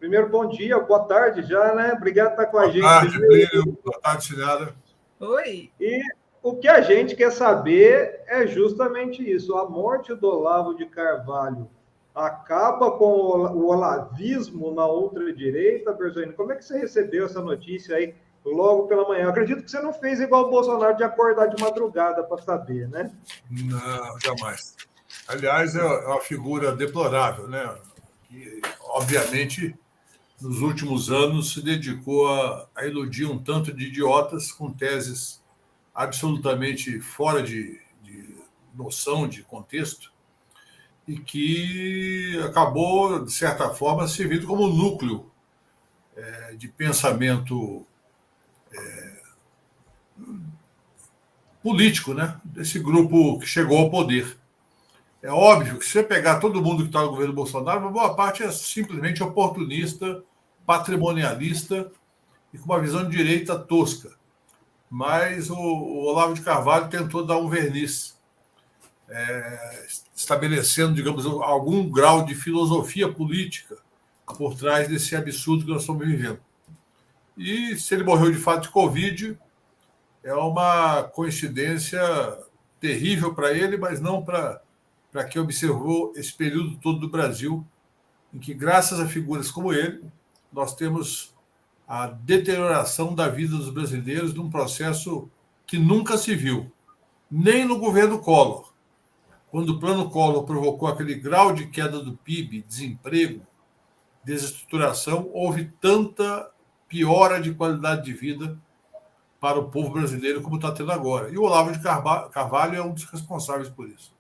Primeiro, bom dia, boa tarde já, né? Obrigado por estar com a gente. Boa tarde, Plínio. Boa tarde, Cilhara. Oi. E o que a gente quer saber é justamente isso. A morte do Olavo de Carvalho acaba com o olavismo na ultradireita, Berzoni? Como é que você recebeu essa notícia aí logo pela manhã? Eu acredito que você não fez igual o Bolsonaro de acordar de madrugada para saber, né? Não, jamais. Aliás, é uma figura deplorável, né? Que, obviamente, nos últimos anos se dedicou a iludir um tanto de idiotas com teses absolutamente fora de noção, de contexto, e que acabou, de certa forma, servindo como núcleo de pensamento político, né? Desse grupo que chegou ao poder. É óbvio que se você pegar todo mundo que está no governo Bolsonaro, uma boa parte é simplesmente oportunista, patrimonialista e com uma visão de direita tosca. Mas o Olavo de Carvalho tentou dar um verniz, estabelecendo, digamos, algum grau de filosofia política por trás desse absurdo que nós estamos vivendo. E se ele morreu de fato de Covid, é uma coincidência terrível para ele, mas não para quem observou esse período todo do Brasil, em que, graças a figuras como ele, nós temos a deterioração da vida dos brasileiros num processo que nunca se viu, nem no governo Collor. Quando o plano Collor provocou aquele grau de queda do PIB, desemprego, desestruturação, houve tanta piora de qualidade de vida para o povo brasileiro como está tendo agora. E o Olavo de Carvalho é um dos responsáveis por isso.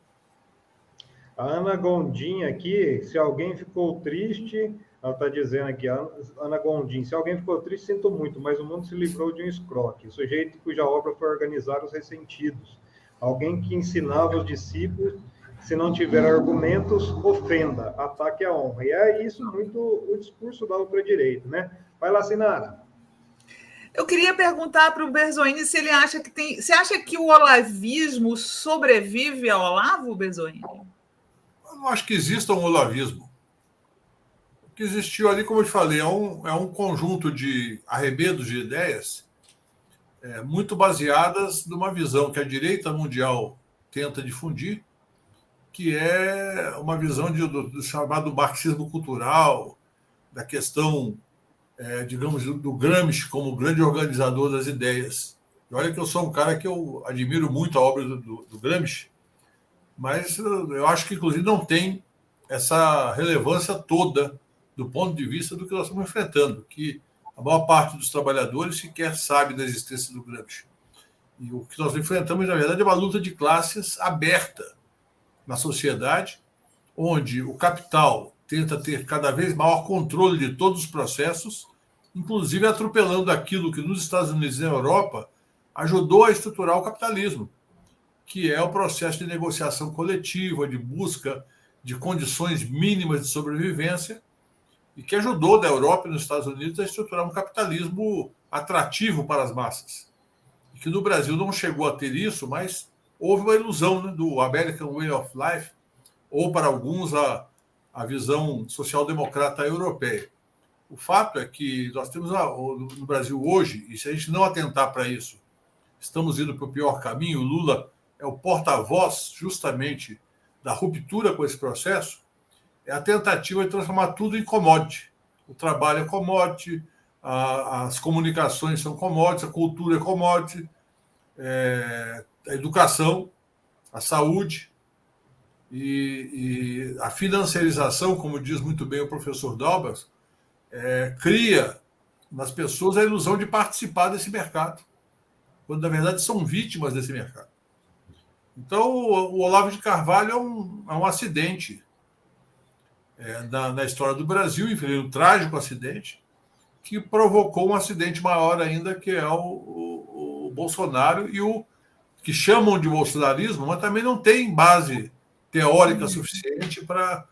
A Ana Gondim aqui, se alguém ficou triste, ela está dizendo aqui, Ana Gondim, se alguém ficou triste, sinto muito, mas o mundo se livrou de um escroque, sujeito cuja obra foi organizar os ressentidos, alguém que ensinava os discípulos, se não tiver argumentos, ofenda, ataque a honra. E é isso muito o discurso da ultradireita, né? Vai lá, Sinara. Eu queria perguntar para o Berzoni se ele acha que tem... Você acha que o olavismo sobrevive ao Olavo, Berzoni? Eu não acho que exista um olavismo. O que existiu ali, como eu te falei, é um conjunto de arremedos de ideias muito baseadas numa visão que a direita mundial tenta difundir, que é uma visão do chamado marxismo cultural, da questão, digamos, do Gramsci como grande organizador das ideias. E olha que eu sou um cara que eu admiro muito a obra do Gramsci, mas eu acho que, inclusive, não tem essa relevância toda do ponto de vista do que nós estamos enfrentando, que a maior parte dos trabalhadores sequer sabe da existência do Gramsci. E o que nós enfrentamos, na verdade, é uma luta de classes aberta na sociedade, onde o capital tenta ter cada vez maior controle de todos os processos, inclusive atropelando aquilo que nos Estados Unidos e na Europa ajudou a estruturar o capitalismo, que é o processo de negociação coletiva, de busca de condições mínimas de sobrevivência, e que ajudou da Europa e nos Estados Unidos a estruturar um capitalismo atrativo para as massas. E que no Brasil não chegou a ter isso, mas houve uma ilusão, né, do American Way of Life, ou para alguns a visão social-democrata europeia. O fato é que nós temos no Brasil hoje, e se a gente não atentar para isso, estamos indo para o pior caminho. O Lula é o porta-voz justamente da ruptura com esse processo, é a tentativa de transformar tudo em commodity. O trabalho é commodity, as comunicações são commodities, a cultura é commodity, a educação, a saúde e a financiarização, como diz muito bem o professor Dalbas, cria nas pessoas a ilusão de participar desse mercado, quando, na verdade, são vítimas desse mercado. Então, o Olavo de Carvalho é um acidente na história do Brasil, um trágico acidente, que provocou um acidente maior ainda, que é o Bolsonaro e o que chamam de bolsonarismo, mas também não tem base teórica suficiente para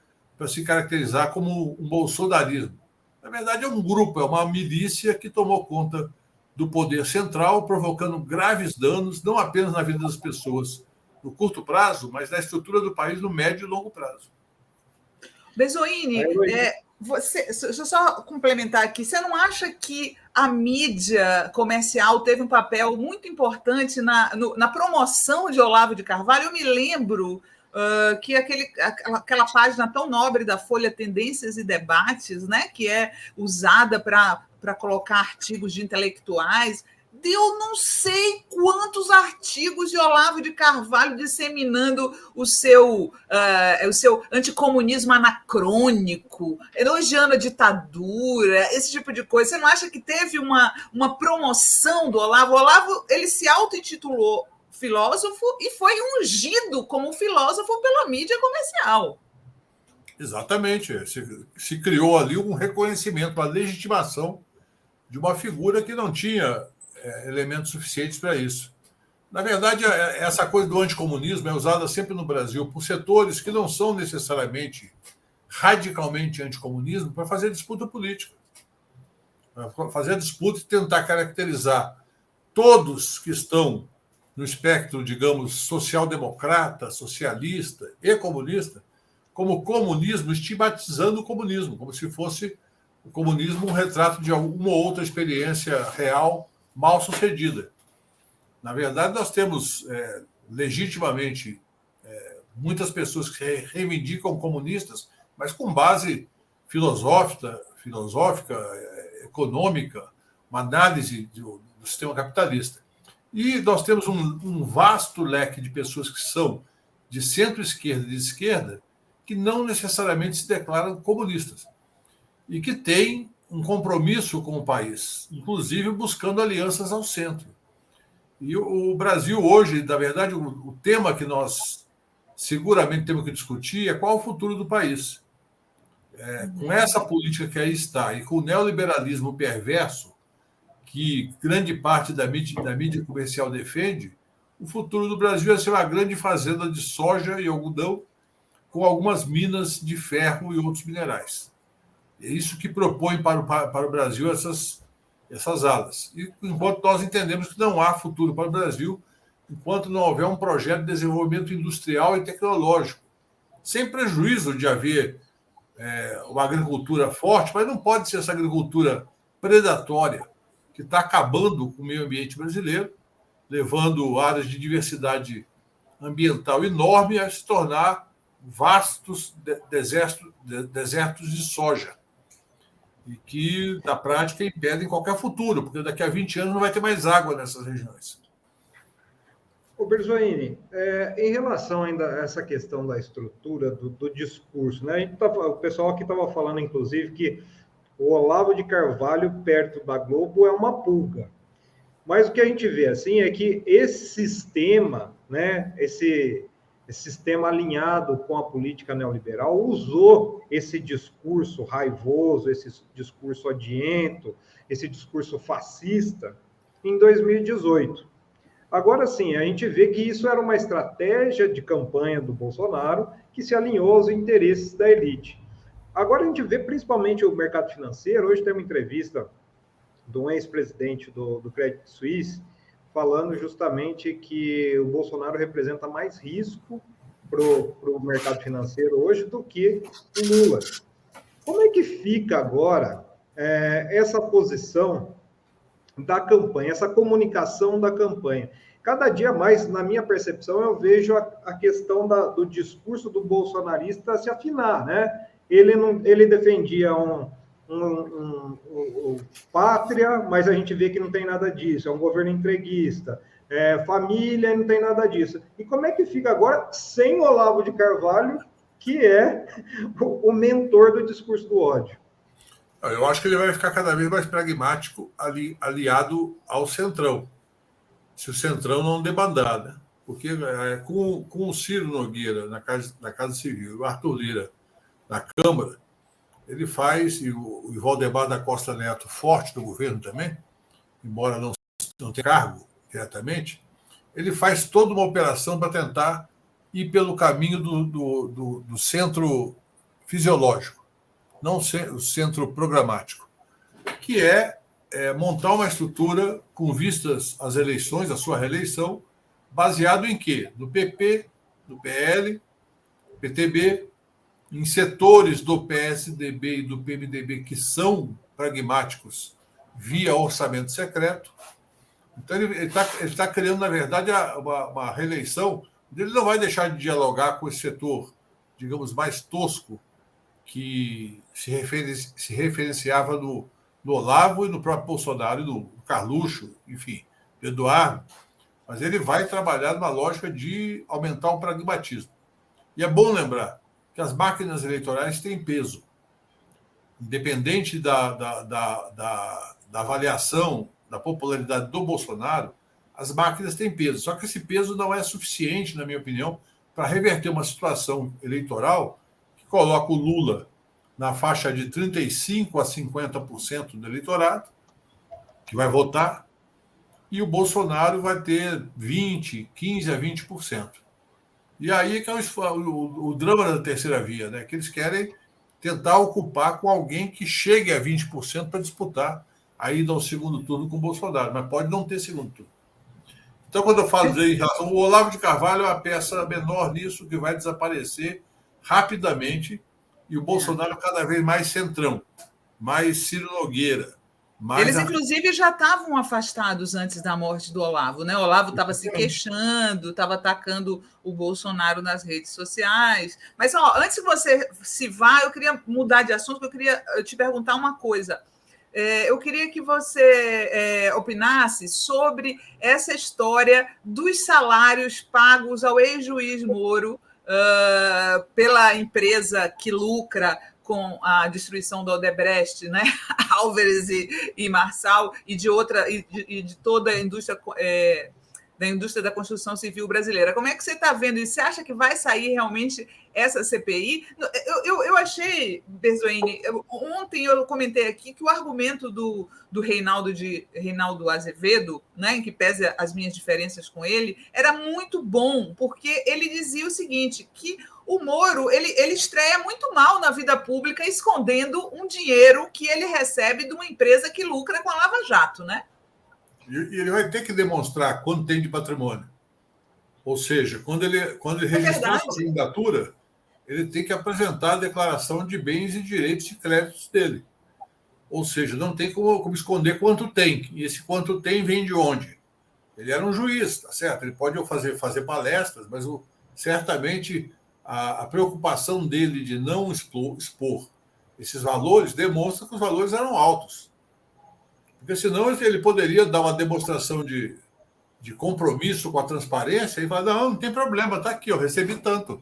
se caracterizar como um bolsonarismo. Na verdade, é um grupo, é uma milícia que tomou conta do poder central, provocando graves danos, não apenas na vida das pessoas no curto prazo, mas na estrutura do país no médio e longo prazo. Bezoini, deixa eu só complementar aqui. Você não acha que a mídia comercial teve um papel muito importante na promoção de Olavo de Carvalho? Eu me lembro que aquela página tão nobre da Folha Tendências e Debates, né, que é usada para colocar artigos de intelectuais, deu não sei quantos artigos de Olavo de Carvalho disseminando o seu anticomunismo anacrônico, elogiando a ditadura, esse tipo de coisa. Você não acha que teve uma promoção do Olavo? O Olavo, ele se auto-intitulou filósofo e foi ungido como filósofo pela mídia comercial. Exatamente. Se criou ali um reconhecimento, uma legitimação de uma figura que não tinha elementos suficientes para isso. Na verdade, essa coisa do anticomunismo é usada sempre no Brasil por setores que não são necessariamente radicalmente anticomunismo para fazer disputa política. Para fazer disputa e tentar caracterizar todos que estão no espectro, digamos, social-democrata, socialista e comunista, como comunismo, estigmatizando o comunismo, como se fosse o comunismo um retrato de alguma outra experiência real mal sucedida. Na verdade, nós temos legitimamente muitas pessoas que se reivindicam comunistas, mas com base filosófica, econômica, uma análise do sistema capitalista. E nós temos um vasto leque de pessoas que são de centro-esquerda e de esquerda que não necessariamente se declaram comunistas e que têm um compromisso com o país, inclusive buscando alianças ao centro. E o Brasil hoje, na verdade, o tema que nós seguramente temos que discutir é qual o futuro do país. Com essa política que aí está e com o neoliberalismo perverso, que grande parte da mídia comercial defende, o futuro do Brasil é ser uma grande fazenda de soja e algodão com algumas minas de ferro e outros minerais. É isso que propõe para o Brasil essas alas. E enquanto nós entendemos que não há futuro para o Brasil, enquanto não houver um projeto de desenvolvimento industrial e tecnológico, sem prejuízo de haver uma agricultura forte, mas não pode ser essa agricultura predatória que está acabando com o meio ambiente brasileiro, levando áreas de diversidade ambiental enorme a se tornar vastos desertos de soja. E que, na prática, impedem qualquer futuro, porque daqui a 20 anos não vai ter mais água nessas regiões. Ô, Berzoini, em relação ainda a essa questão da estrutura do discurso, né? O pessoal aqui estava falando, inclusive, que o Olavo de Carvalho, perto da Globo, é uma pulga. Mas o que a gente vê, assim, é que esse sistema, né, esse sistema alinhado com a política neoliberal, usou esse discurso raivoso, esse discurso odiento, esse discurso fascista em 2018. Agora sim, a gente vê que isso era uma estratégia de campanha do Bolsonaro que se alinhou aos interesses da elite. Agora a gente vê principalmente o mercado financeiro. Hoje tem uma entrevista de um ex-presidente do Credit Suisse falando justamente que o Bolsonaro representa mais risco para o mercado financeiro hoje do que o Lula. Como é que fica agora essa posição da campanha, essa comunicação da campanha? Cada dia mais, na minha percepção, eu vejo a questão do discurso do bolsonarista se afinar, né? Ele defendia um pátria, mas a gente vê que não tem nada disso, é um governo entreguista, família, não tem nada disso. E como é que fica agora sem Olavo de Carvalho, que é o mentor do discurso do ódio? Eu acho que ele vai ficar cada vez mais pragmático, aliado ao Centrão, se o Centrão não debandar, né? Porque com o Ciro Nogueira na Casa Civil e o Arthur Lira na Câmara, ele faz, e o Valdemar da Costa Neto, forte do governo também, embora não tenha cargo diretamente, ele faz toda uma operação para tentar ir pelo caminho do centro fisiológico, não o centro programático, que é montar uma estrutura com vistas às eleições, à sua reeleição, baseado em quê? No PP, no PL, PTB, em setores do PSDB e do PMDB que são pragmáticos via orçamento secreto. Então, ele está criando, na verdade, uma reeleição. Ele não vai deixar de dialogar com esse setor, digamos, mais tosco, que se referenciava no Olavo e no próprio Bolsonaro, e no Carluxo, enfim, do Eduardo. Mas ele vai trabalhar numa lógica de aumentar o pragmatismo. E é bom lembrar que as máquinas eleitorais têm peso. Independente da avaliação da popularidade do Bolsonaro, as máquinas têm peso. Só que esse peso não é suficiente, na minha opinião, para reverter uma situação eleitoral que coloca o Lula na faixa de 35% a 50% do eleitorado, que vai votar, e o Bolsonaro vai ter 15% a 20%. E aí que é o drama da terceira via, né? Que eles querem tentar ocupar com alguém que chegue a 20% para disputar a ida ao segundo turno com o Bolsonaro, mas pode não ter segundo turno. Então, quando eu falo em relação ao Olavo de Carvalho, é uma peça menor nisso, que vai desaparecer rapidamente, e o Bolsonaro cada vez mais centrão, mais Ciro Nogueira. Eles, inclusive, já estavam afastados antes da morte do Olavo, né? O Olavo estava se queixando, estava atacando o Bolsonaro nas redes sociais. Mas, antes que você se vá, eu queria mudar de assunto, porque eu queria te perguntar uma coisa. Eu queria que você opinasse sobre essa história dos salários pagos ao ex-juiz Moro pela empresa que lucra com a destruição do Odebrecht, né? Álvares e Marçal, e de toda a indústria da indústria da construção civil brasileira. Como é que você está vendo isso? Você acha que vai sair realmente essa CPI? Eu achei, Berzoini, ontem eu comentei aqui que o argumento do Reinaldo Azevedo, né, em que pese as minhas diferenças com ele, era muito bom, porque ele dizia o seguinte, que o Moro ele estreia muito mal na vida pública, escondendo um dinheiro que ele recebe de uma empresa que lucra com a Lava Jato, né? E ele vai ter que demonstrar quanto tem de patrimônio. Ou seja, quando ele registrar sua candidatura, ele tem que apresentar a declaração de bens e direitos e créditos dele. Ou seja, não tem como esconder quanto tem. E esse quanto tem vem de onde? Ele era um juiz, tá certo? Ele pode fazer palestras, mas certamente a preocupação dele de não expor esses valores demonstra que os valores eram altos. Porque senão ele poderia dar uma demonstração de compromisso com a transparência e falar, não tem problema, está aqui, eu recebi tanto.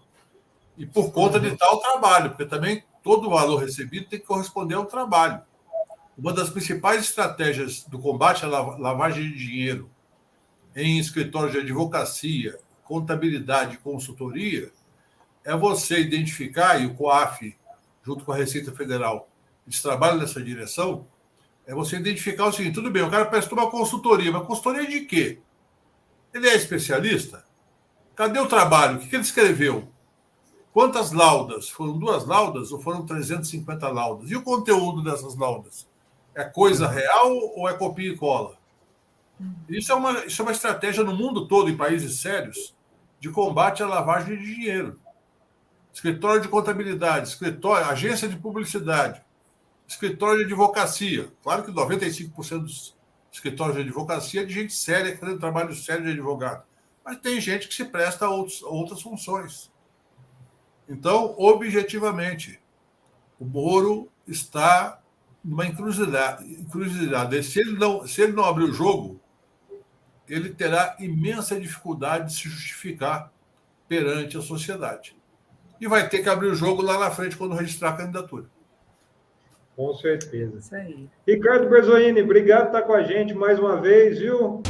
E por conta de tal trabalho, porque também todo o valor recebido tem que corresponder ao trabalho. Uma das principais estratégias do combate à lavagem de dinheiro em escritórios de advocacia, contabilidade e consultoria é você identificar, e o COAF, junto com a Receita Federal, eles trabalham nessa direção, é você identificar o seguinte, tudo bem, o cara prestou uma consultoria, mas consultoria de quê? Ele é especialista? Cadê o trabalho? O que ele escreveu? Quantas laudas? Foram 2 laudas ou foram 350 laudas? E o conteúdo dessas laudas? É coisa real ou é copia e cola? Isso é uma estratégia no mundo todo, em países sérios, de combate à lavagem de dinheiro. Escritório de contabilidade, agência de publicidade, escritório de advocacia. Claro que 95% dos escritórios de advocacia é de gente séria, fazendo trabalho sério de advogado. Mas tem gente que se presta a outras funções. Então, objetivamente, o Moro está numa encruzilhada. Se ele não abrir o jogo, ele terá imensa dificuldade de se justificar perante a sociedade. E vai ter que abrir o jogo lá na frente quando registrar a candidatura. Com certeza. Isso aí. Ricardo Berzoini, obrigado por estar com a gente mais uma vez, viu?